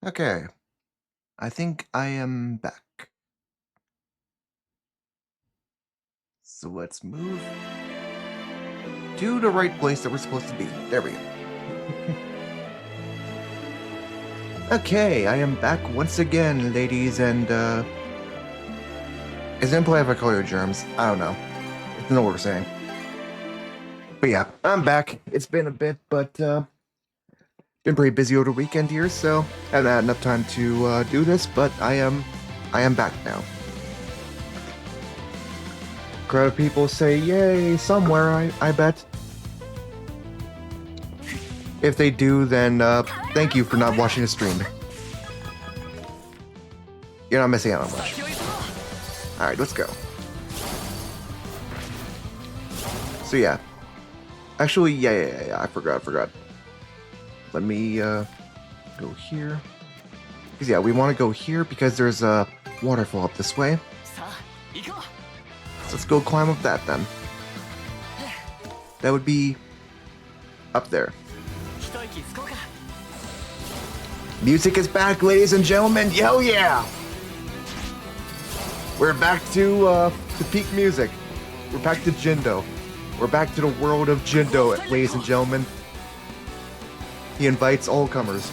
Okay, I think I am back. So let's move to the right place that we're supposed to be. There we go. Okay, I am back once again, ladies, and is it implied if I call you germs? I don't know. It's not what we're saying. But yeah, I'm back. It's been a bit, but been pretty busy over the weekend here, so I haven't had enough time to do this, but I am back now. Crowd of people say yay somewhere, I bet. If they do, then thank you for not watching the stream. You're not missing out on much. Alright, let's go. So yeah. Actually, yeah, I forgot. Let me go here. Because yeah, we want to go here because there's a waterfall up this way. let's go climb up that then. That would be up there. Music is back, ladies and gentlemen. Hell yeah! We're back to peak music. We're back to Jindo. We're back to the world of Jindo, ladies and gentlemen. He invites all comers.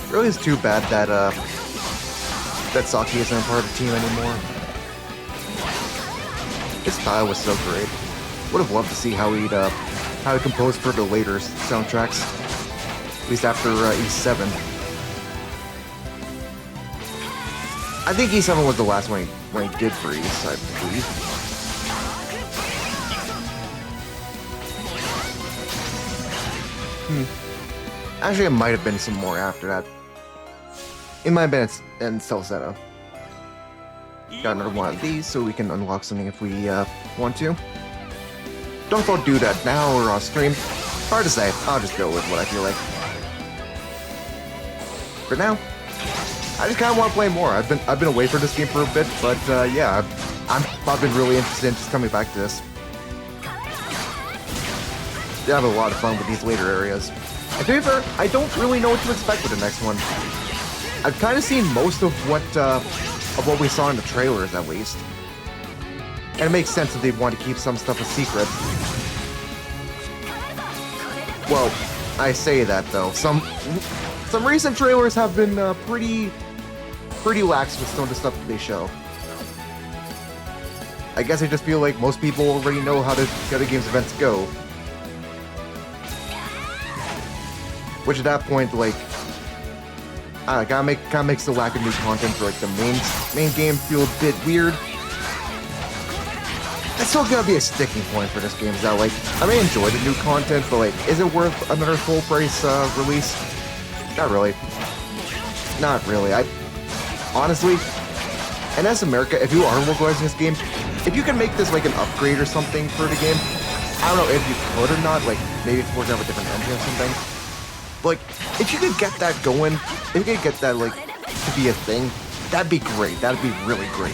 Really is too bad that that Saki isn't a part of the team anymore. His style was so great. Would have loved to see how he composed for the later soundtracks. At least after E7. I think E7 was the last one when he did for East, I believe. Actually, it might have been some more after that. It might have been in Celceta. Got another one of these so we can unlock something if we want to. Don't know if I'll do that now or on stream. Hard to say. I'll just go with what I feel like. For now, I just kind of want to play more. I've been away from this game for a bit, but yeah, I've been really interested in just coming back to this. Yeah, I have a lot of fun with these later areas. And to be fair, I don't really know what to expect with the next one. I've kind of seen most of what we saw in the trailers, at least. And it makes sense that they'd want to keep some stuff a secret. Well, I say that though. Some recent trailers have been pretty lax with some of the stuff that they show. I guess I just feel like most people already know how the game's events go. Which at that point, like, kind of makes the lack of new content for like the main game feel a bit weird. It's still gonna be a sticking point for this game. Is that like I may enjoy the new content, but like, is it worth another full price release? Not really. Not really. I honestly, and as America, if you are localizing this game, if you can make this like an upgrade or something for the game, I don't know if you could or not. Like maybe it's working on a different engine or something. Like, if you could get that going, if you could get that, like, to be a thing, that'd be great. That'd be really great.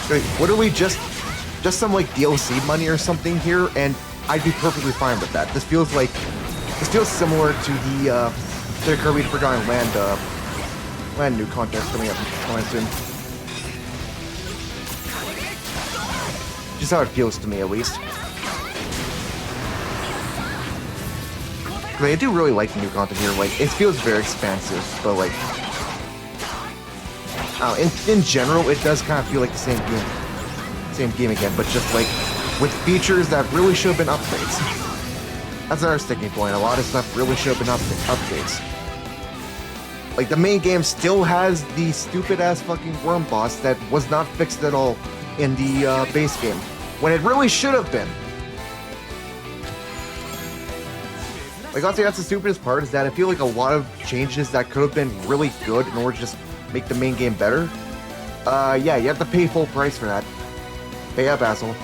Like, what are we just some, like, DLC money or something here, and I'd be perfectly fine with that. This feels similar to the Kirby Forgotten Land new content coming up soon. Just how it feels to me, at least. I do really like the new content here. Like, it feels very expansive, but like, in general, it does kind of feel like the same game again, but just like with features that really should have been updates. That's another sticking point. A lot of stuff really should have been updates. Like, the main game still has the stupid ass fucking worm boss that was not fixed at all in the base game, when it really should have been. Like, honestly, that's the stupidest part, is that I feel like a lot of changes that could have been really good in order to just make the main game better. Yeah, you have to pay full price for that. Pay up, asshole.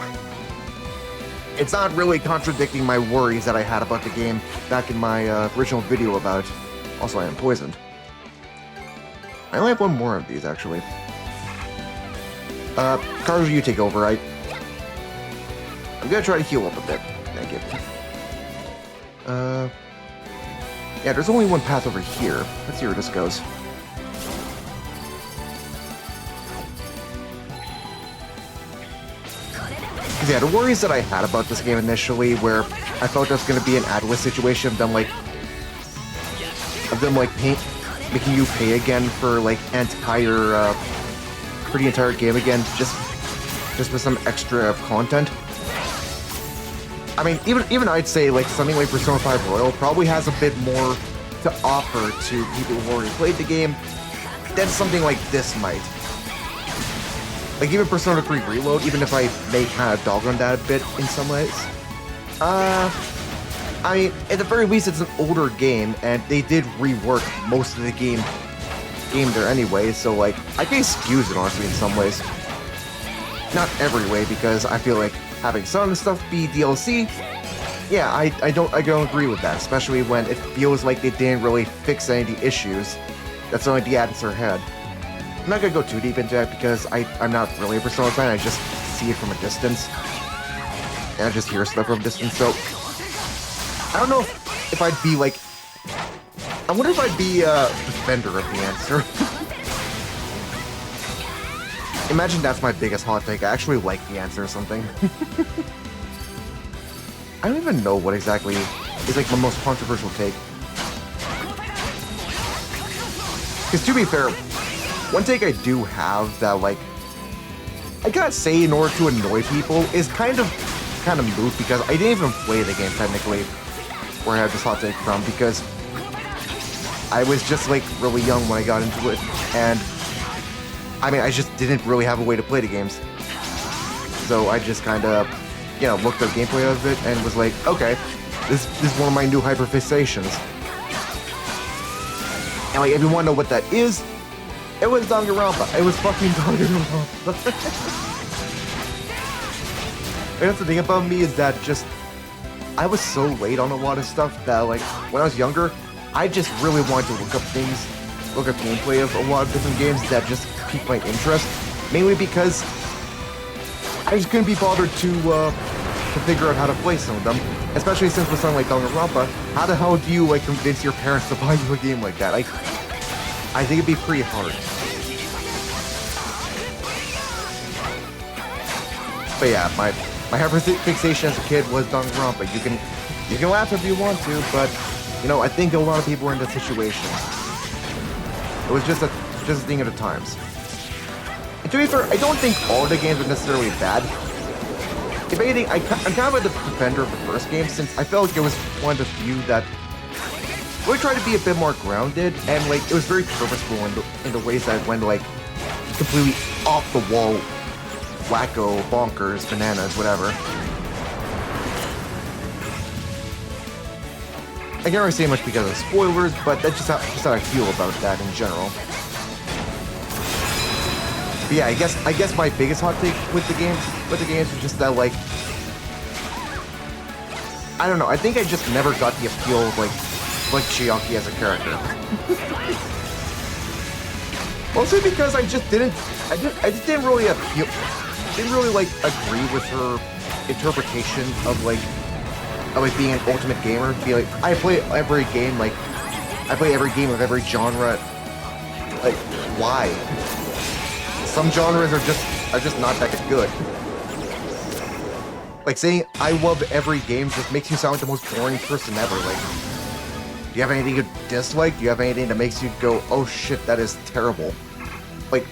It's not really contradicting my worries that I had about the game back in my original video about it. Also, I am poisoned. I only have one more of these, actually. Karu, you take over, right? I'm gonna try to heal up a bit. Thank you. Yeah, there's only one path over here. Let's see where this goes. Yeah, the worries that I had about this game initially, where I felt there was going to be an Atlas situation of them making you pay again for like for the entire game again, just with some extra content. I mean, even I'd say like something like Persona 5 Royal probably has a bit more to offer to people who already played the game than something like this might. Like even Persona 3 Reload, even if I may kind of dog on that a bit in some ways. I mean, at the very least, it's an older game, and they did rework most of the game there anyway, so like, I can excuse it honestly in some ways. Not every way, because I feel like having some of the stuff be DLC yeah, I don't agree with that, especially when it feels like they didn't really fix any of the issues that some of the answer had. I'm not gonna go too deep into it because I'm not really a Persona fan. I just see it from a distance, and I just hear stuff from a distance. So I don't know if I'd be like. I wonder if I'd be a defender of the answer. Imagine that's my biggest hot take. I actually like the answer or something. I don't even know what exactly is like my most controversial take. Because to be fair, one take I do have that like I gotta say in order to annoy people is kind of moot because I didn't even play the game technically where I had this hot take from because I was just like really young when I got into it, and I mean I just didn't really have a way to play the games, so I just kind of, you know, looked at gameplay of it and was like, okay, this is one of my new hyperfixations. And like, if you want to know what that is, it was Danganronpa. It was fucking Danganronpa. And that's the thing about me is that just I was so late on a lot of stuff that like when I was younger, I just really wanted to look up things, look up gameplay of a lot of different games that just piqued my interest. Mainly because I just couldn't be bothered to figure out how to play some of them. Especially since with something like Danganronpa, how the hell do you like convince your parents to buy you a game like that? I think it'd be pretty hard. But yeah, my hyperfixation as a kid was Danganronpa. You can laugh if you want to, but you know, I think a lot of people were in that situation. It was just a thing at the times. And to be fair, I don't think all the games are necessarily bad. If anything, I'm kind of a defender of the first game since I felt like it was one of the few that really tried to be a bit more grounded and like it was very purposeful in the ways that it went like completely off the wall, wacko, bonkers, bananas, whatever. I can't really say much because of spoilers, but that's just how I feel about that in general. But yeah, I guess my biggest hot take with the games was just that like I don't know. I think I just never got the appeal of like Chiaki as a character. Mostly because I just didn't really appeal. Didn't really like agree with her interpretation of like being an ultimate gamer. Be like I play every game of every genre. Like why? Some genres are just not that good. Like saying I love every game just makes you sound like the most boring person ever. Like, do you have anything you dislike? Do you have anything that makes you go, oh shit, that is terrible? Like,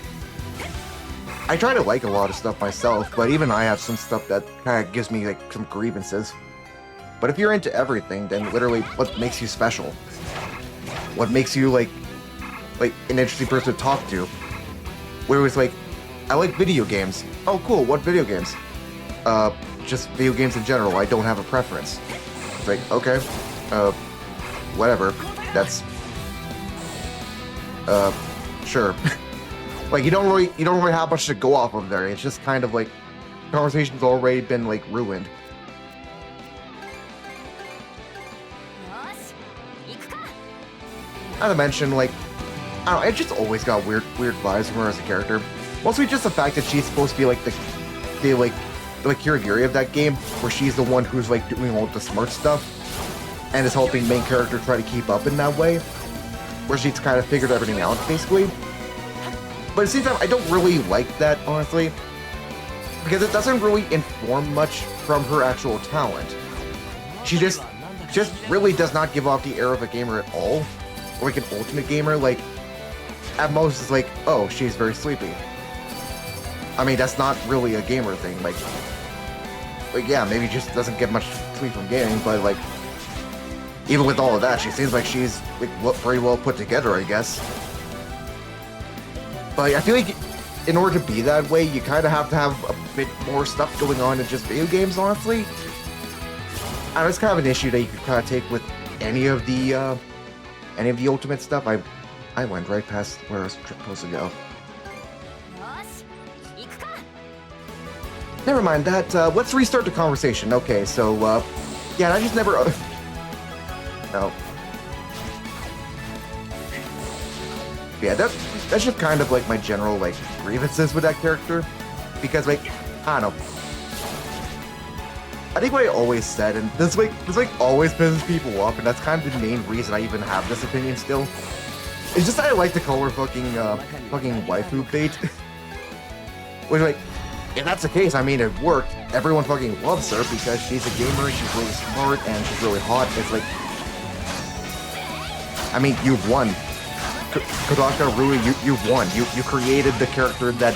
I try to like a lot of stuff myself, but even I have some stuff that kind of gives me like some grievances. But if you're into everything, then literally, what makes you special? What makes you like an interesting person to talk to? Where it was like, I like video games. Oh, cool. What video games? Just video games in general. I don't have a preference. It's like, okay, whatever. That's, sure. Like, you don't really have much to go off of there. It's just kind of like, conversation's already been like ruined. Not to mention, like, I don't know, I just always got weird vibes from her as a character. Mostly just the fact that she's supposed to be like the Kirigiri of that game, where she's the one who's like doing all the smart stuff and is helping main character try to keep up in that way, where she's kind of figured everything out basically. But at the same time, I don't really like that, honestly, because it doesn't really inform much from her actual talent. She just really does not give off the air of a gamer at all, or like an ultimate gamer. Like at most it's like, oh, she's very sleepy. I mean, that's not really a gamer thing. Like yeah, maybe just doesn't get much sleep from gaming, but like, even with all of that, she seems like she's like very well put together, I guess. But I feel like in order to be that way, you kind of have to have a bit more stuff going on than just video games, honestly. And it's kind of an issue that you could kind of take with any of the ultimate stuff. I went right past where I was supposed to go. Never mind that. Let's restart the conversation. Okay, so Yeah, I just never. No. Yeah, that's just kind of like my general like grievances with that character, because like I don't know. I think what I always said, and this always pisses people off, and that's kind of the main reason I even have this opinion still. It's just that I like to call her fucking waifu bait. Which like, if that's the case, I mean it worked. Everyone fucking loves her because she's a gamer, she's really smart, and she's really hot. It's like, I mean, you've won. Kodaka Rui, you've won. You created the character that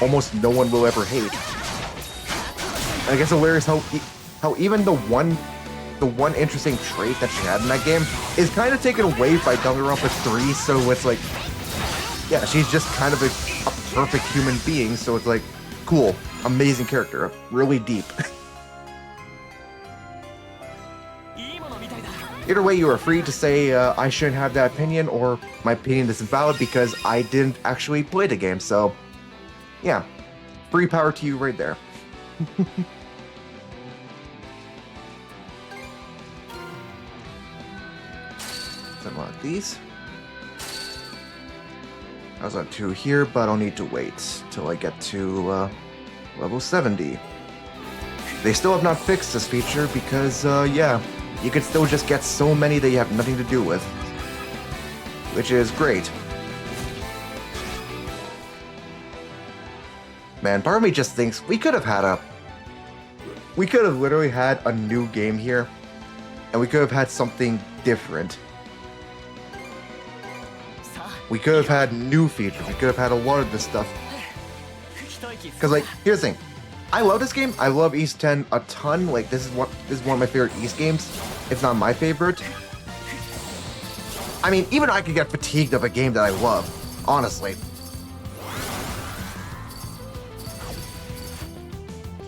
almost no one will ever hate. And I guess it's hilarious how even the one interesting trait that she had in that game is kind of taken away by dumbing her up at 3, so it's like, yeah, she's just kind of a perfect human being, so it's like, cool, amazing character, really deep. Either way, you are free to say I shouldn't have that opinion, or my opinion is invalid because I didn't actually play the game, so yeah, free power to you right there. Unlock these. I was on 2 here, but I'll need to wait till I get to level 70. They still have not fixed this feature because, yeah, you can still just get so many that you have nothing to do with. Which is great. Man, part of me just thinks we could have literally had a new game here, and we could have had something different. We could have had new features. We could have had a lot of this stuff. Because, like, here's the thing. I love this game. I love East 10 a ton. Like, this is one of my favorite East games. If not my favorite. I mean, even I could get fatigued of a game that I love. Honestly.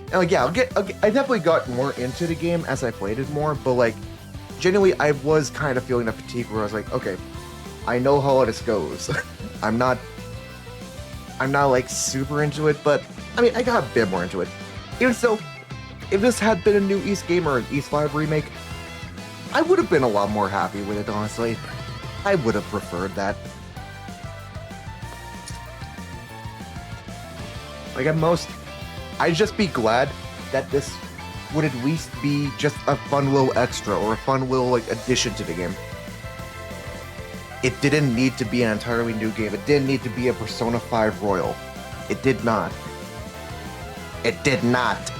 And, like, yeah, I definitely got more into the game as I played it more. But, like, genuinely, I was kind of feeling that fatigue where I was like, okay, I know how this goes. I'm not like super into it, but I mean, I got a bit more into it. Even so, if this had been a new East game or an East 5 remake, I would have been a lot more happy with it, honestly. I would have preferred that. Like at most, I'd just be glad that this would at least be just a fun little extra or a fun little like addition to the game. It didn't need to be an entirely new game. It didn't need to be a Persona 5 Royal. It did not. It did not.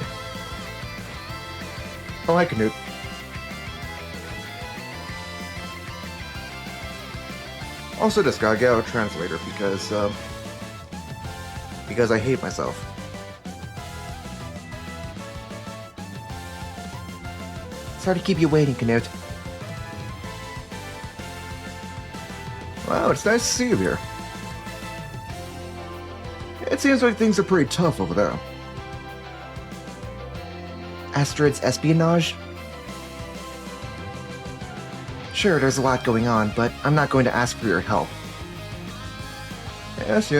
Oh, hi, Canute. Also, just gotta get out a translator because I hate myself. Sorry to keep you waiting, Canute. Wow, it's nice to see you here. It seems like things are pretty tough over there. Astrid's espionage? Sure, there's a lot going on, but I'm not going to ask for your help. Yes.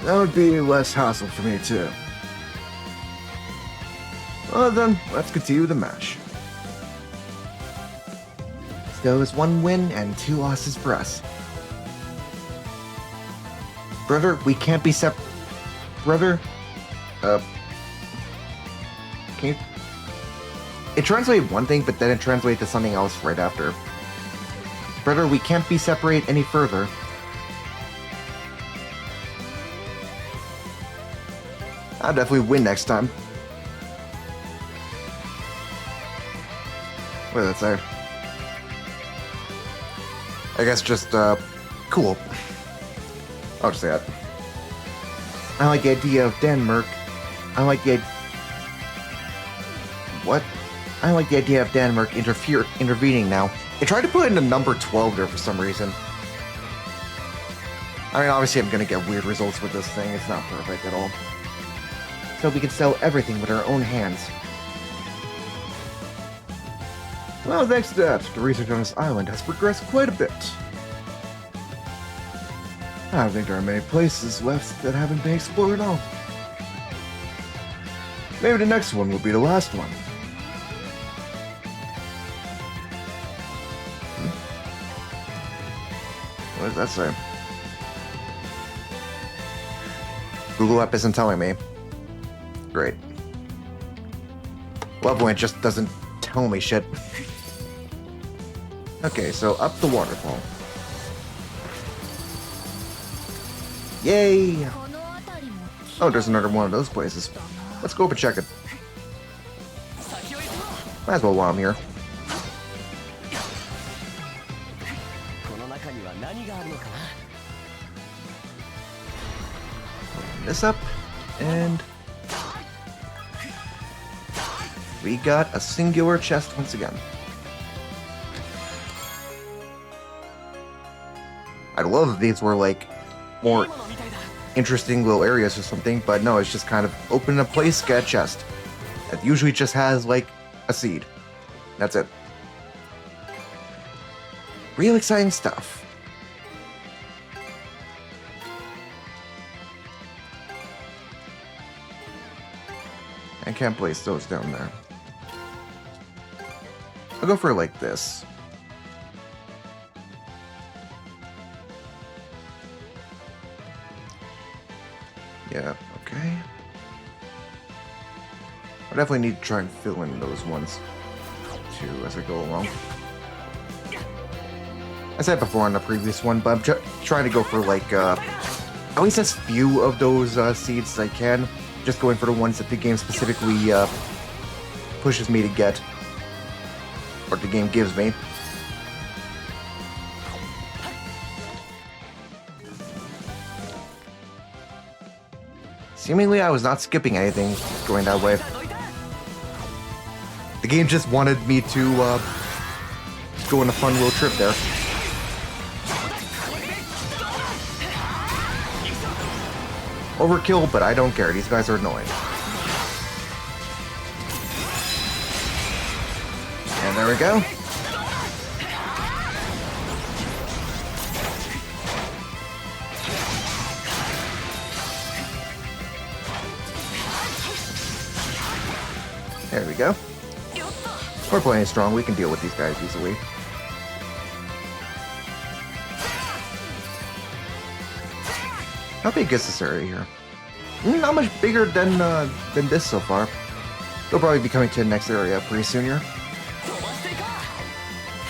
That would be less hassle for me, too. Well then, let's continue the match. Go is 1 win and 2 losses for us. Brother, we can't be Brother? Can you... It translated one thing, but then it translated to something else right after. Brother, we can't be separated any further. I'll definitely win next time. What did that say? I guess just, cool. I'll just say that. I like the idea of Denmark. I like the What? I like the idea of Denmark intervening now. They tried to put in a number 12 there for some reason. I mean, obviously I'm gonna get weird results with this thing. It's not perfect at all. So we can sell everything with our own hands. Well, thanks to that, the research on this island has progressed quite a bit. I don't think there are many places left that haven't been explored at all. Maybe the next one will be the last one. What does that say? Google app isn't telling me. Great. Love when it just doesn't tell me shit. Okay, so up the waterfall. Yay! Oh, there's another one of those places. Let's go up and check it. Might as well while I'm here. Open this up, and we got a singular chest once again. I'd love if these were like more interesting little areas or something, but no, it's just kind of open a place, get a chest. It usually just has like a seed. That's it. Real exciting stuff. I can't place those down there. I'll go for like this. Yeah, okay. I definitely need to try and fill in those ones too as I go along. I said before on the previous one, but I'm trying to go for like at least as few of those seeds as I can. Just going for the ones that the game specifically pushes me to get, or the game gives me. Seemingly, I was not skipping anything going that way. The game just wanted me to go on a fun little trip there. Overkill, but I don't care. These guys are annoying. And there we go. There we go. We're playing strong. We can deal with these guys easily. How big is this area here? Not much bigger than this so far. They'll probably be coming to the next area pretty soon here.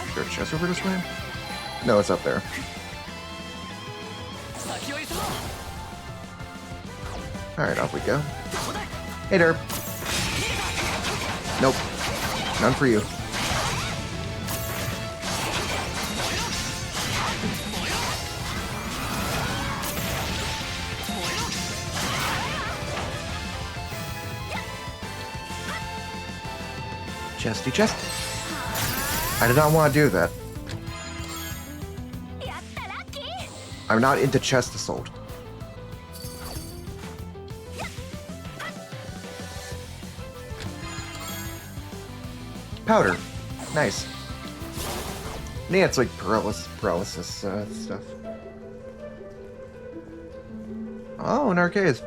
Is there a chest over this way? No, it's up there. Alright, off we go. Hey there. Nope. None for you. Chesty chest. I did not want to do that. I'm not into chest assault. Powder. Nice. Yeah, it's like paralysis stuff. Oh, an arcade.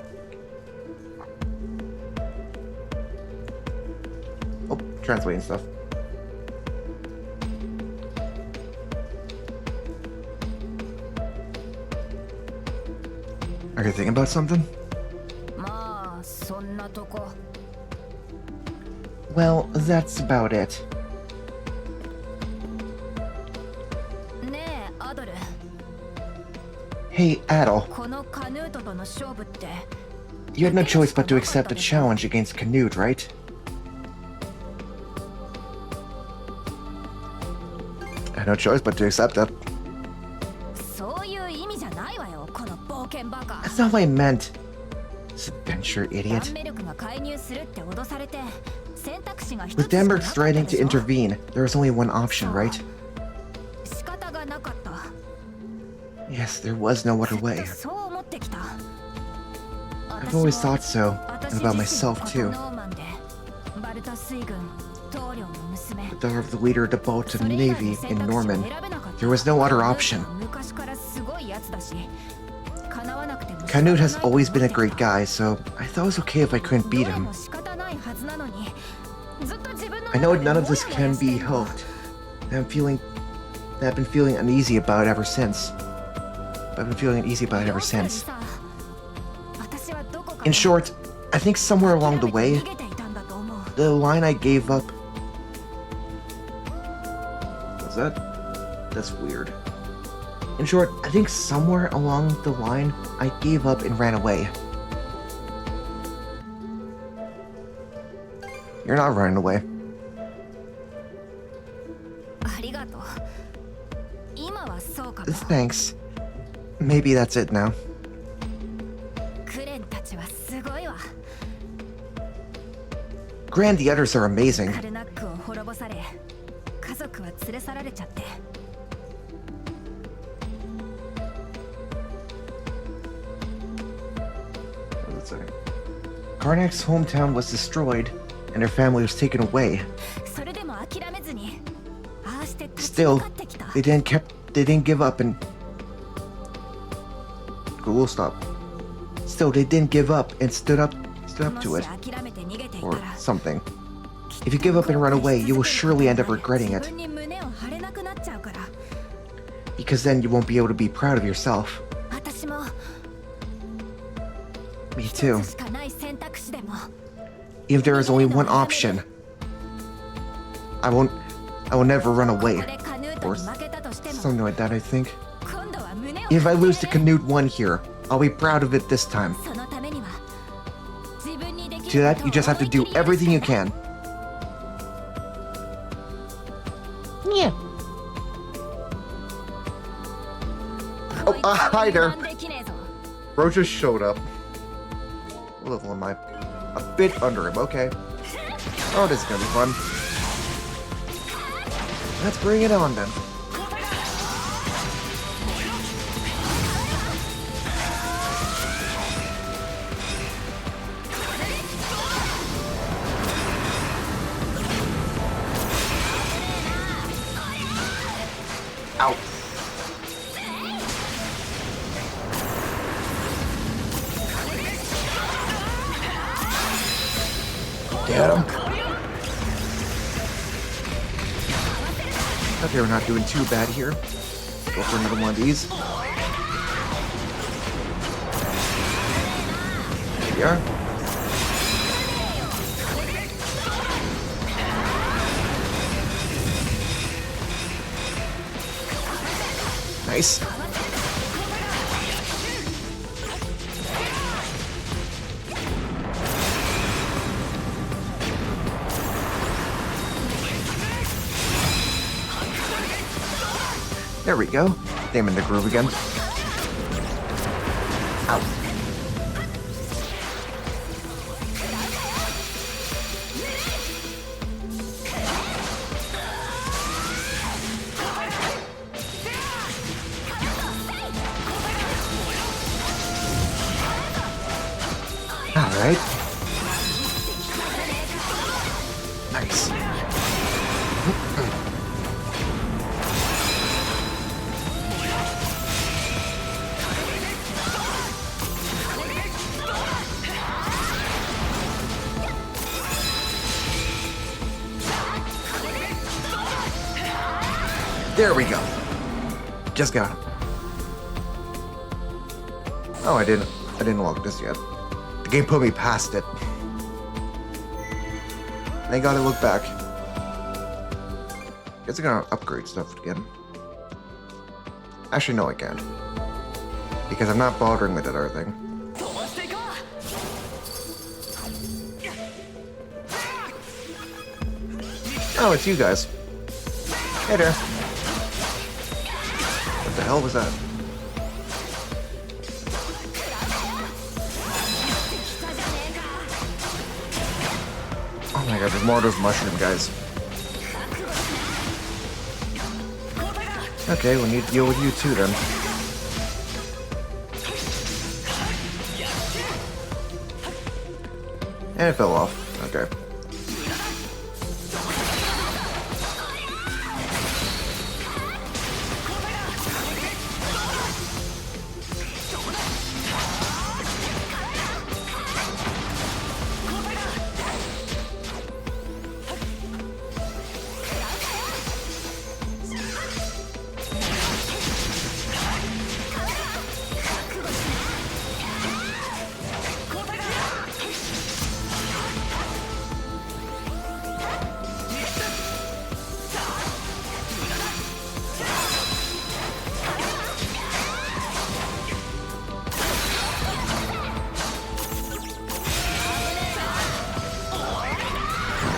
Oh, translating stuff. Are you thinking about something? Well, that's about it. Hey, Adel. You had no choice but to accept a challenge against Canute, right? I had no choice but to accept it. That's not what I meant. This adventure, idiot. With Denberg threatening to intervene, there is only one option, right? Yes, there was no other way. I've always thought so, and about myself too. The daughter of the leader of the Baltic Navy in Norman, there was no other option. Canute has always been a great guy, so I thought it was okay if I couldn't beat him. I know none of this can be helped, and I've been feeling uneasy about it ever since. I've been feeling uneasy about it ever since. In short, I think somewhere along the way, the line I gave up... What's that? That's weird. In short, I think somewhere along the line, I gave up and ran away. You're not running away. Thanks. Maybe that's it now. Gran, the others are amazing. Karnak's hometown was destroyed, and her family was taken away. Still, they didn't give up and... Cool, stop. Still, they didn't give up and stood up to it. Or something. If you give up and run away, you will surely end up regretting it. Because then you won't be able to be proud of yourself. Me too. If there is only one option, I will never run away. Or something like that, I think. If I lose to Canute 1 here, I'll be proud of it this time. To that, you just have to do everything you can. Yeah. Oh, hi there. Bro just showed up. What level am I? A bit under him, okay. Oh, this is gonna be fun. Let's bring it on then. Ow. Get him. Thought they were not doing too bad here. Go for another one of these. There we are. Nice. There we go. Damn in the groove again. Ow. Alright. Nice. There we go. Just got him. Oh, I didn't log this yet. The game put me past it. Thank God I look back. Guess I'm gonna upgrade stuff again. Actually, no, I can't. Because I'm not bothering with that other thing. Oh, it's you guys. Hey there. What the hell was that? Oh my god, there's more of those mushroom guys. Okay, we need to deal with you too then. And it fell off. Okay.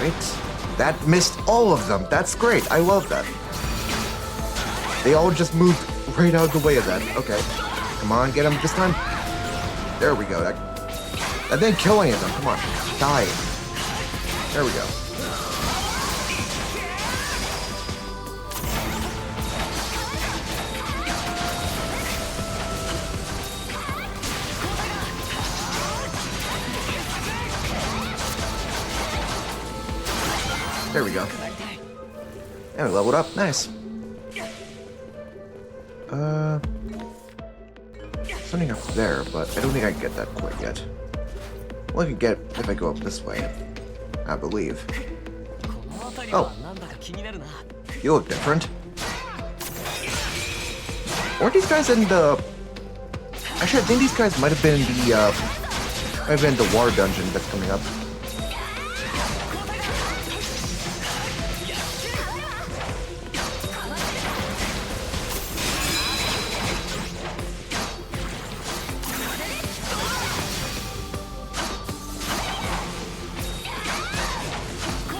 Alright. That missed all of them. That's great. I love that. They all just moved right out of the way of that. Okay. Come on, get him this time. There we go. That didn't kill any of them. Come on. Die. There we go. There we go. And we leveled up. Nice. Something up there, but I don't think I can get that quite yet. Well, I can get if I go up this way, I believe. Oh. You look different. Weren't these guys in the... Actually, I think these guys might have been in the war dungeon that's coming up.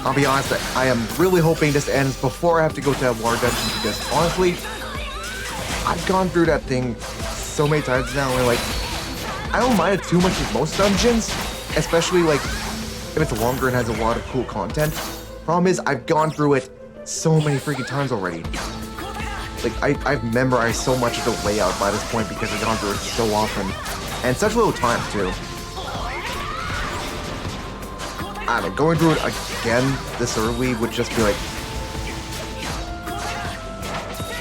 I'll be honest, I am really hoping this ends before I have to go to that war dungeon, because honestly, I've gone through that thing so many times now, and like, I don't mind it too much with most dungeons, especially like, if it's longer and has a lot of cool content. Problem is, I've gone through it so many freaking times already. Like, I've memorized so much of the layout by this point because I've gone through it so often, and such little time too. I don't know, going through it again this early would just be like...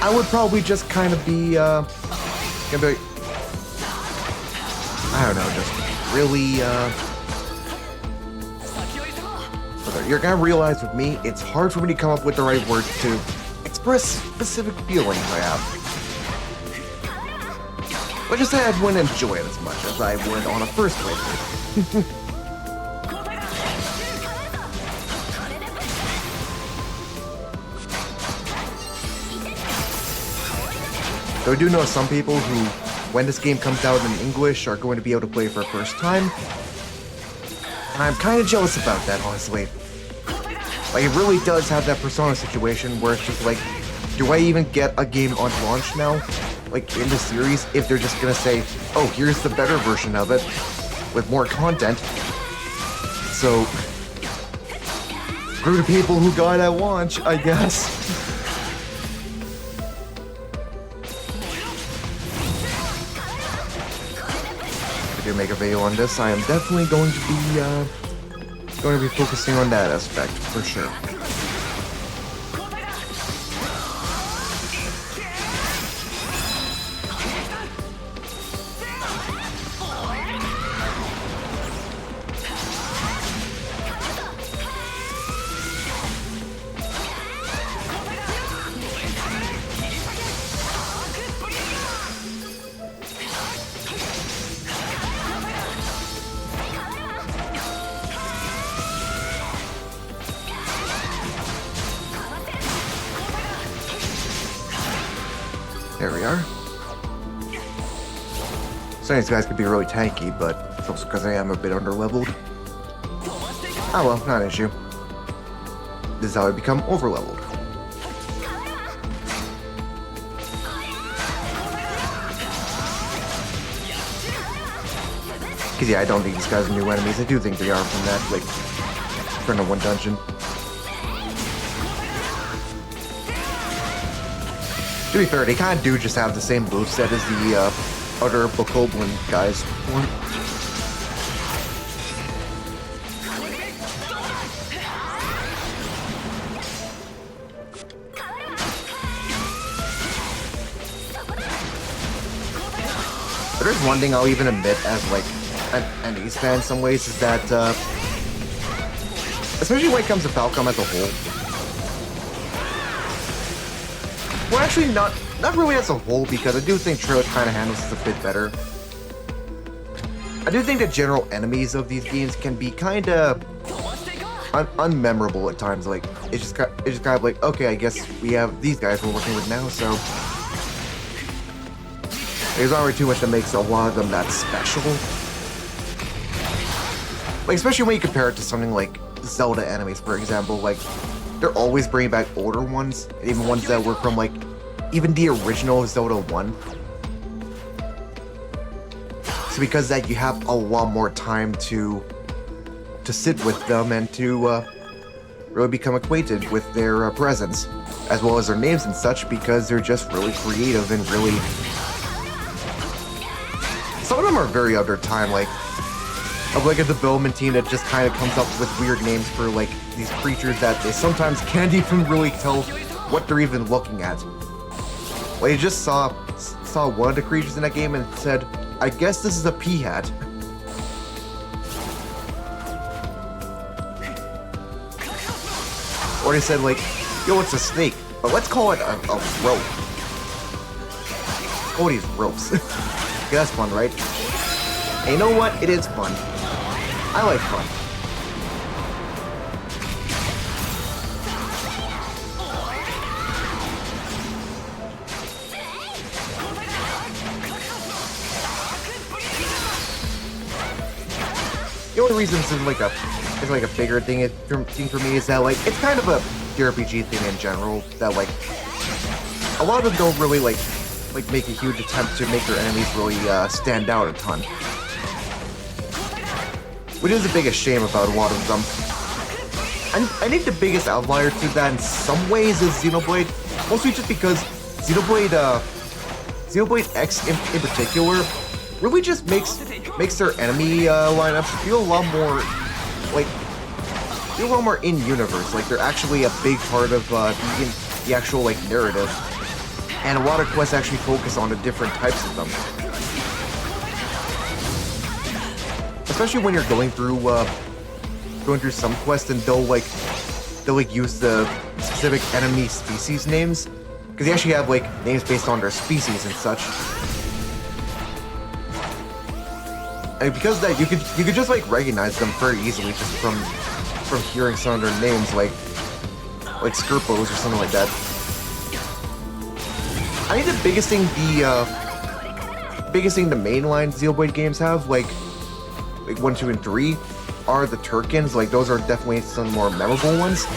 I would probably just kind of be, gonna be like... I don't know, just really, okay, you're gonna realize with me, it's hard for me to come up with the right words to express specific feelings I have. But just say I wouldn't enjoy it as much as I would on a first playthrough. So I do know some people who, when this game comes out in English, are going to be able to play it for the first time. And I'm kind of jealous about that, honestly. Like, it really does have that Persona situation where it's just like, do I even get a game on launch now? Like, in the series, if they're just gonna say, oh, here's the better version of it, with more content. So, screw the people who got it at launch, I guess. To make a video on this, I am definitely going to be focusing on that aspect for sure. There we are. Some of these guys could be really tanky, but it's also because I am a bit underleveled. Oh well, not an issue. This is how I become overleveled. Because yeah, I don't think these guys are new enemies. I do think they are from that, like, from the one dungeon. To be fair, they kind of do just have the same moveset as the other Bokoblin guys. But there's one thing I'll even admit as like an Ace fan in some ways is that, especially when it comes to Falcom as a whole. Well, actually, not really as a whole, because I do think Trail kind of handles this a bit better. I do think the general enemies of these games can be kind of unmemorable at times. Like, it's just kind of like, okay, I guess we have these guys we're working with now, so there's not really too much that makes a lot of them that special. Like, especially when you compare it to something like Zelda enemies, for example, like, they're always bringing back older ones, even ones that were from, like, even the original Zelda 1. So because of that, you have a lot more time to sit with them and to really become acquainted with their presence, as well as their names and such, because they're just really creative and really... Some of them are very of their time, like a development team that just kind of comes up with weird names for like these creatures that they sometimes can't even really tell what they're even looking at. Like, I just saw one of the creatures in that game and said, I guess this is a peahat. Or they said like, yo, it's a snake, but let's call it a rope. Oh, these ropes. Okay, that's fun, right? And you know what? It is fun. I like fun. The only reason this is like a bigger thing for me is that like it's kind of a JRPG thing in general that like a lot of them don't really like make a huge attempt to make their enemies really stand out a ton. Which is the biggest shame about a lot of them. I think the biggest outlier to that in some ways is Xenoblade, mostly just because Xenoblade X in particular really just makes their enemy lineups feel a lot more in universe. Like they're actually a big part of the actual like narrative, and a lot of quests actually focus on the different types of them. Especially when you're going through some quests and they'll use the specific enemy species names, because they actually have like names based on their species and such. And because of that, you could just like recognize them very easily just from hearing some of their names, like Skirpos or something like that. I think the biggest thing the mainline Xenoblade games have, like 1, 2, and 3, are the Turkins. Like those are definitely some more memorable ones.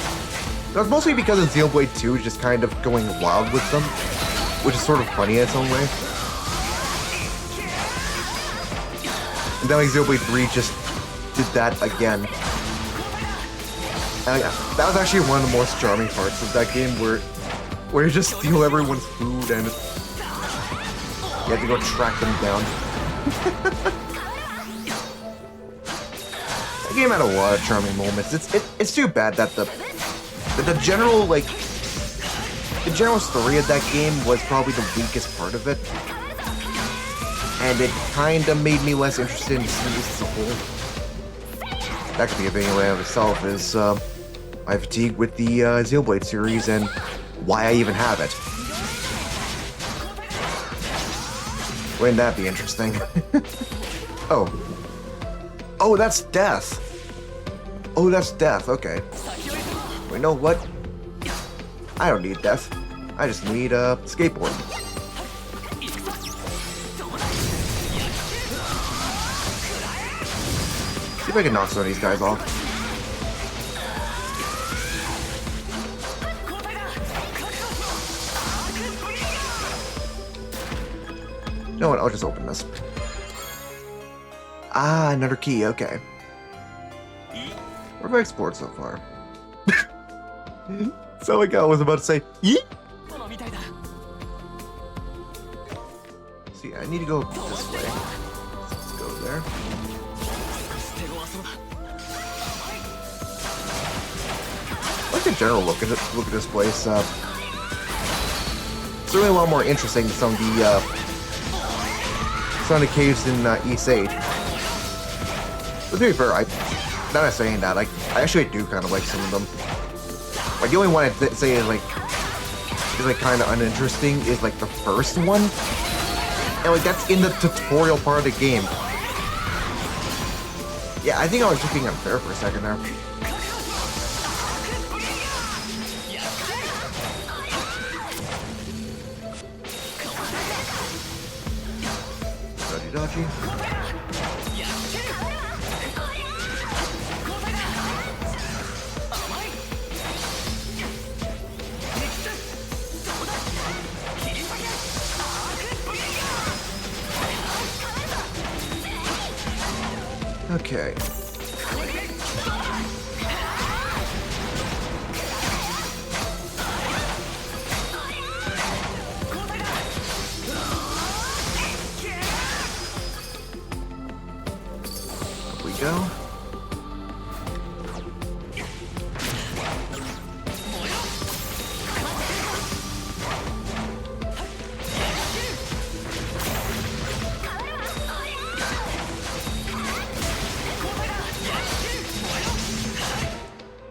That's mostly because of Xenoblade 2 just kind of going wild with them, which is sort of funny in its own way. And then like Xenoblade 3 just did that again. And that was actually one of the most charming parts of that game, where you just steal everyone's food and you have to go track them down. That game had a lot of charming moments. It's too bad that the general story of that game was probably the weakest part of it, and it kind of made me less interested in the series as a whole. That could be a big way of itself, is my fatigue with the Xenoblade series and why I even have it. Wouldn't that be interesting? Oh, that's death. Oh, that's death. Okay. Well, you know what? I don't need death. I just need a skateboard. See if I can knock some of these guys off. You know what? I'll just open this. Ah, another key. Okay. What have I explored so far? So like I was about to say, yeet. See, I need to go this way. Let's go there. I like the general look at this place. It's really a lot more interesting than some of the caves in East 8. But to be fair, now I'm saying that, I actually do kind of like some of them. Like the only one I'd say is like kind of uninteresting is like the first one, and like that's in the tutorial part of the game. Yeah, I think I was just being unfair for a second there. Dodgy dodgy. Okay. Up we go.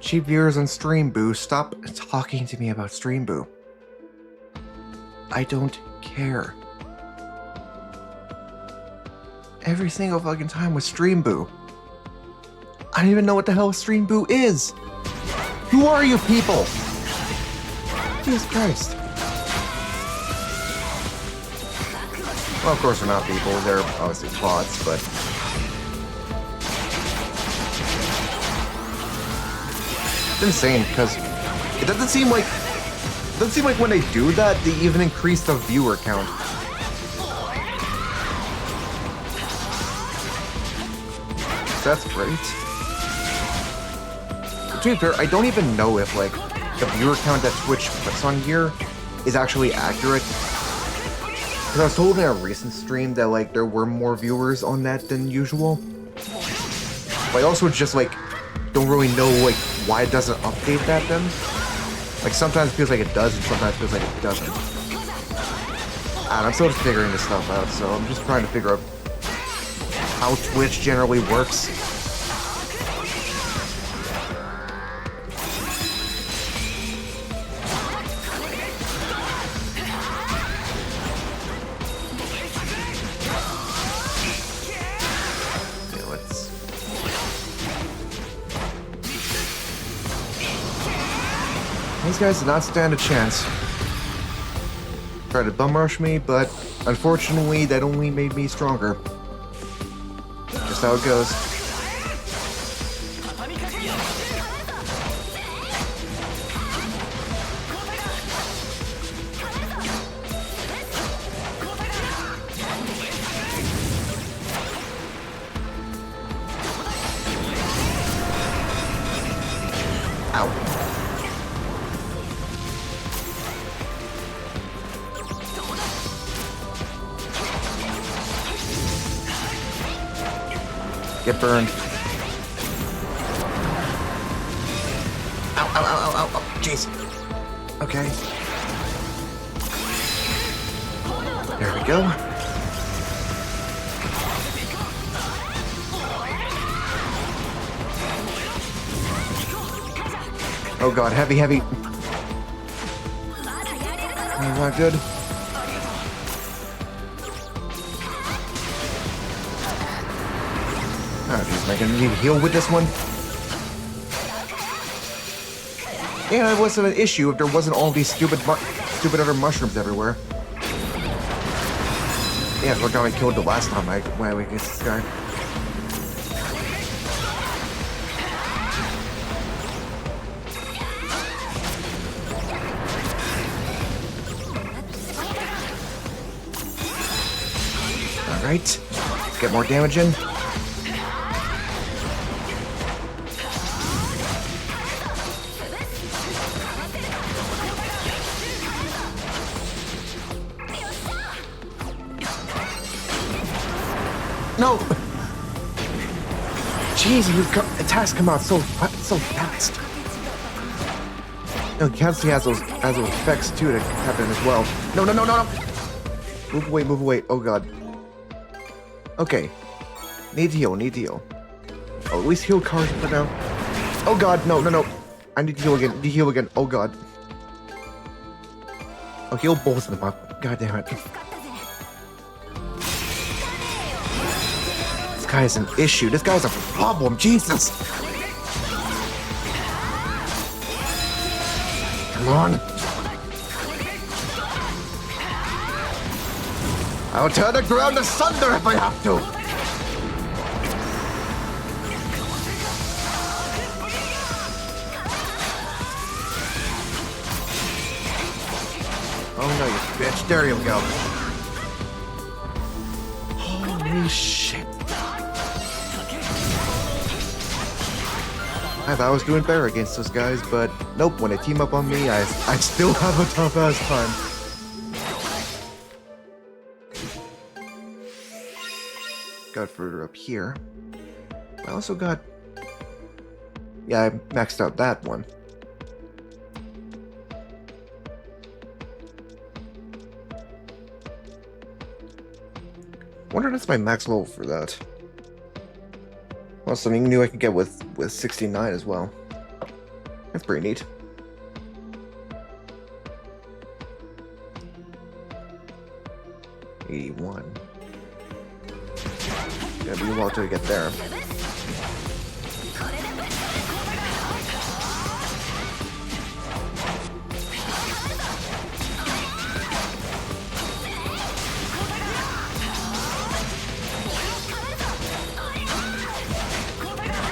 Cheap viewers on Stream Boo, stop talking to me about Stream Boo. I don't care. Every single fucking time with Stream Boo. I don't even know what the hell Stream Boo is. Who are you people? Jesus Christ. Well, of course they're not people. They're obviously bots, but... It's insane, because it doesn't seem like when they do that, they even increase the viewer count. So that's great. To be fair, I don't even know if like the viewer count that Twitch puts on here is actually accurate. Because I was told in a recent stream that like there were more viewers on that than usual. But I also just like don't really know like why it doesn't update that then. Like sometimes it feels like it does and sometimes it feels like it doesn't. And I'm still figuring this stuff out, so I'm just trying to figure out how Twitch generally works. These guys did not stand a chance. Tried to bum rush me, but unfortunately that only made me stronger. Just how it goes. Ow. Get burned. Ow, ow, ow, ow, ow, jeez. Okay. There we go. Oh god, heavy, heavy. Oh, not good. Oh jeez, am I gonna need to heal with this one? Yeah, it wasn't an issue if there wasn't all these stupid other mushrooms everywhere. Yeah, look how I killed the last time I went against this guy. Alright, let's get more damage in. No! Jeez, your attacks come out so fast. No, Cassidy has those effects too that happen as well. No, no, no, no, no! Move away, move away. Oh god. Okay. Need to heal, need to heal. Oh, at least heal cards for now. Oh god, no, no, no. I need to heal again, need to heal again. Oh god. I'll heal both of them up. God damn it. This guy is an issue. This guy's a problem. Jesus. Come on. I'll tear the ground asunder if I have to. Oh no, you bitch. There you go. Holy shit. I thought I was doing better against those guys, but nope, when they team up on me, I still have a tough-ass time. Got further up here. I also got... Yeah, I maxed out that one. I wonder if that's my max level for that. Well, something new I can get with 69 as well. That's pretty neat. $81. Gotta be a while till we get there.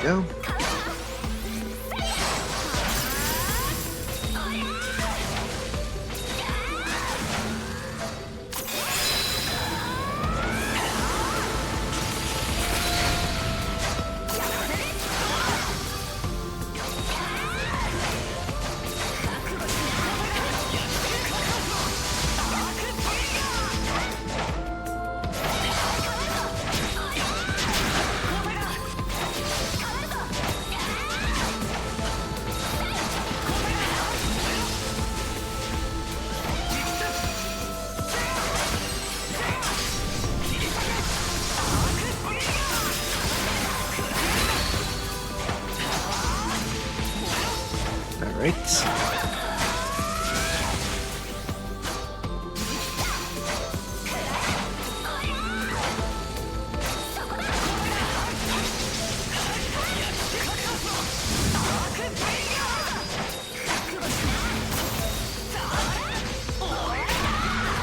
Go. Alright.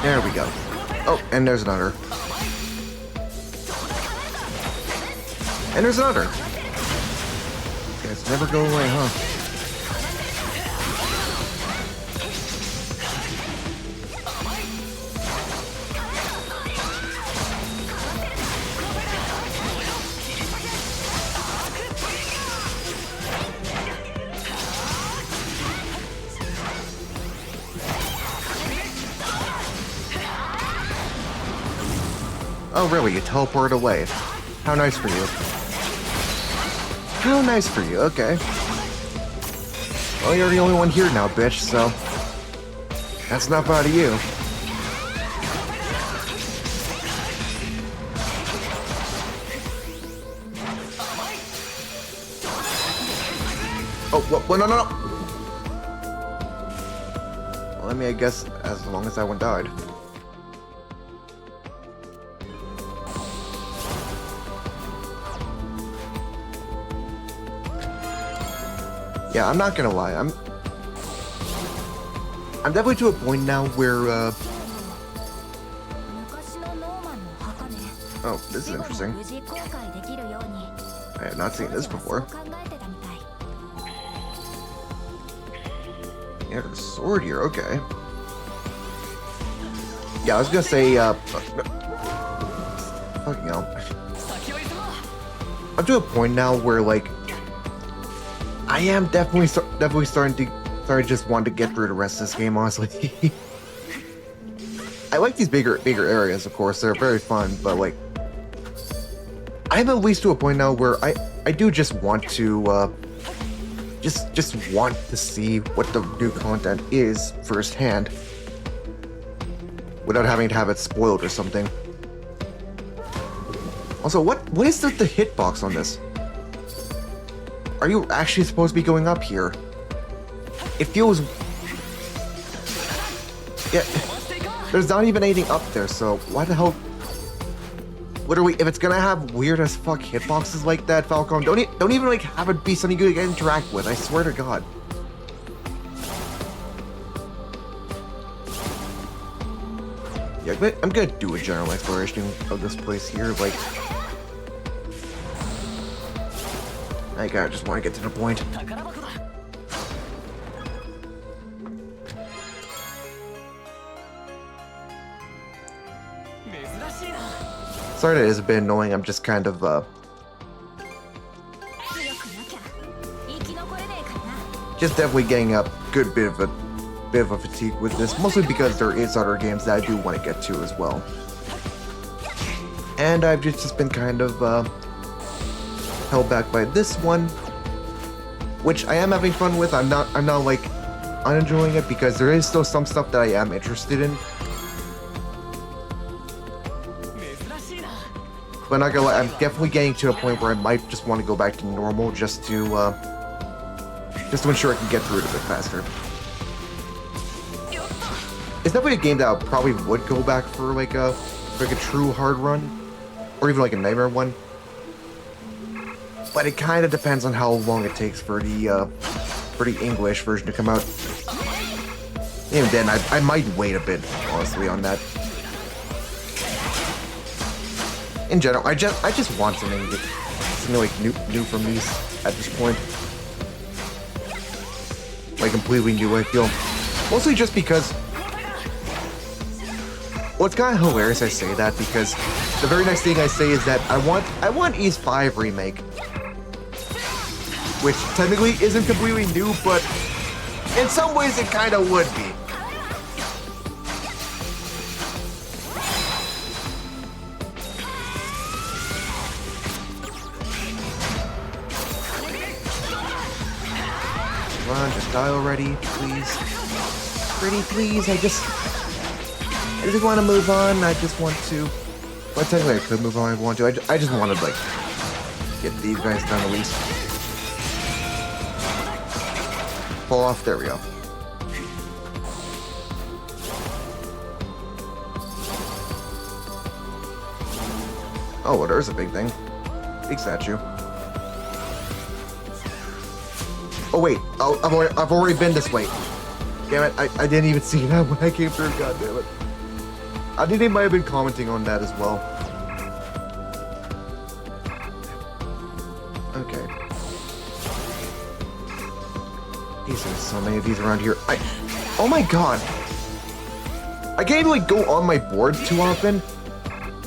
There we go. Oh, and there's another. And there's another. These guys never go away, huh? Oh, really? You teleported away. How nice for you. How nice for you, okay. Well, you're the only one here now, bitch, so... That's not bad of you. Oh, what? No, no, no! Well, I mean, I guess as long as that one died. Yeah, I'm not gonna lie. I'm definitely to a point now where oh, this is interesting. I have not seen this before. Yeah, the sword here, okay. Yeah, I was gonna say fucking hell. I'm to a point now where like I am definitely starting to just want to get through the rest of this game, honestly. I like these bigger areas, of course. They're very fun, but like I'm at least to a point now where I do just want to just want to see what the new content is firsthand without having to have it spoiled or something. Also, what is the hitbox on this? Are you actually supposed to be going up here? It feels... Yeah, there's not even anything up there, so why the hell... Literally, if it's gonna have weird as fuck hitboxes like that, Falcon, don't even like have it be something you can interact with, I swear to God. Yeah, but I'm gonna do a general exploration of this place here, like... I just want to get to the point. Sorry that it is a bit annoying, I'm just kind of, just definitely getting a good bit of a fatigue with this, mostly because there is other games that I do want to get to as well. And I've just been kind of held back by this one, which I am having fun with. I'm not like unenjoying it because there is still some stuff that I am interested in. But not gonna lie, I'm definitely getting to a point where I might just want to go back to normal just to ensure I can get through it a bit faster. It's definitely a game that I probably would go back for like a true hard run, or even like a nightmare one. But it kind of depends on how long it takes for the English version to come out. Even then, I might wait a bit, honestly, on that. In general, I just want something like new from these at this point. Like completely new, I feel. Mostly just because. Well, it's kind of hilarious I say that because the very next thing I say is that I want Ys 5 remake, which technically isn't completely new, but in some ways it kind of would be. Come on, just die already, please. Pretty please, I just want to move on. I just want to. Well, technically I could move on if I want to. I just want to, like, get these guys done at least. Pull off. There we go. Oh, well, there's a big thing. Big statue. Oh, wait. Oh, I've already been this way. Damn it. I didn't even see that when I came through. God damn it. I think they might have been commenting on that as well. Okay. There's so many of these around here. Oh my god! I can't even like go on my board too often,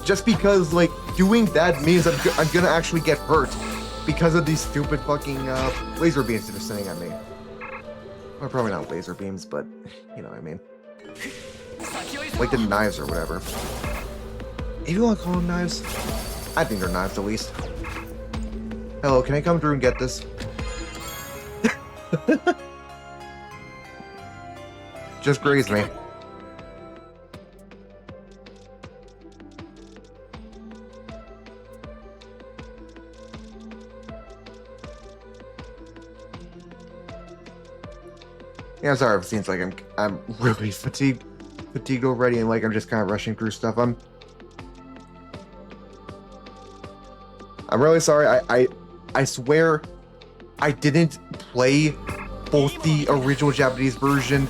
just because like doing that means I'm gonna actually get hurt because of these stupid fucking laser beams that are sending at me. Well, probably not laser beams, but you know what I mean. Like the knives or whatever. If you want to call them knives, I think they're knives at least. Hello, can I come through and get this? Just graze me. Yeah, I'm sorry if it seems like I'm really fatigued already and like I'm just kind of rushing through stuff. I'm really sorry. I swear I didn't play both the original Japanese version